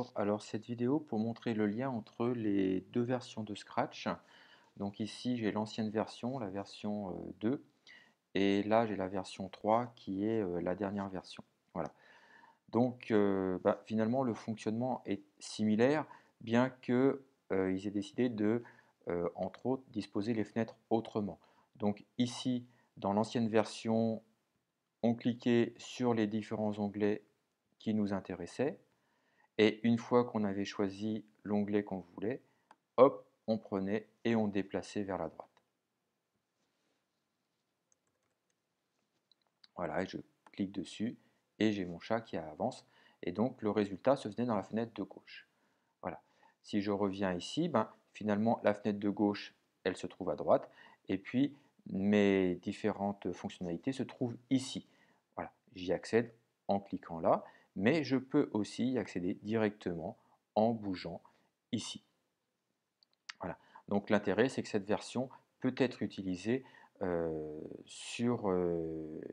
Bonjour, alors cette vidéo pour montrer le lien entre les deux versions de Scratch. Donc ici j'ai l'ancienne version, la version 2, et là j'ai la version 3 qui est la dernière version. Voilà. Donc finalement le fonctionnement est similaire, bien que ils aient décidé de, entre autres, disposer les fenêtres autrement. Donc ici, dans l'ancienne version, on cliquait sur les différents onglets qui nous intéressaient. Et une fois qu'on avait choisi l'onglet qu'on voulait, hop, on prenait et on déplaçait vers la droite. Voilà, et je clique dessus et j'ai mon chat qui avance. Et donc le résultat se faisait dans la fenêtre de gauche. Voilà. Si je reviens ici, finalement la fenêtre de gauche, elle se trouve à droite. Et puis mes différentes fonctionnalités se trouvent ici. Voilà, j'y accède en cliquant là, mais je peux aussi y accéder directement en bougeant ici. Voilà. Donc l'intérêt, c'est que cette version peut être utilisée sur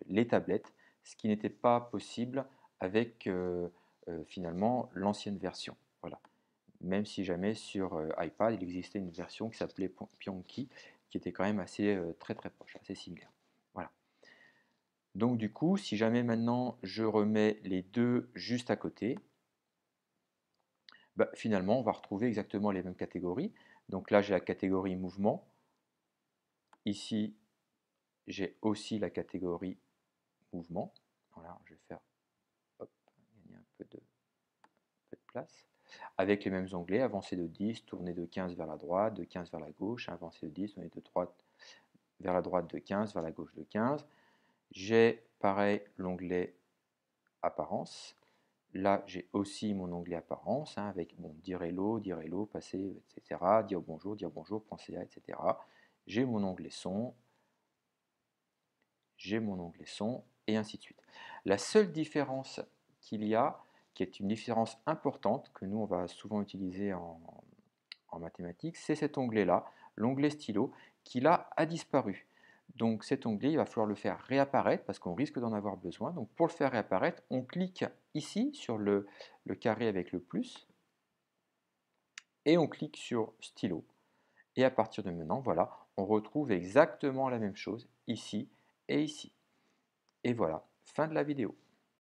les tablettes, ce qui n'était pas possible avec finalement l'ancienne version. Voilà. Même si jamais sur iPad, il existait une version qui s'appelait Pionki, qui était quand même assez très très proche, assez similaire. Voilà. Donc du coup, si jamais maintenant je remets les deux juste à côté, finalement on va retrouver exactement les mêmes catégories. Donc là j'ai la catégorie mouvement. Ici j'ai aussi la catégorie mouvement. Voilà, je vais faire gagner un peu de place. Avec les mêmes onglets, avancer de 10, tourner de 15 vers la droite, de 15 vers la gauche, avancer de 10, tourner de droite vers la droite de 15, vers la gauche de 15. J'ai pareil l'onglet apparence. Là, j'ai aussi mon onglet apparence avec dire hello, passer, etc. Dire bonjour, penser à, etc. J'ai mon onglet son, et ainsi de suite. La seule différence qu'il y a, qui est une différence importante, que nous on va souvent utiliser en mathématiques, c'est cet onglet-là, l'onglet stylo, qui là a disparu. Donc cet onglet, il va falloir le faire réapparaître parce qu'on risque d'en avoir besoin. Donc pour le faire réapparaître, on clique ici sur le carré avec le plus et on clique sur stylo. Et à partir de maintenant, voilà, on retrouve exactement la même chose ici et ici. Et voilà, fin de la vidéo.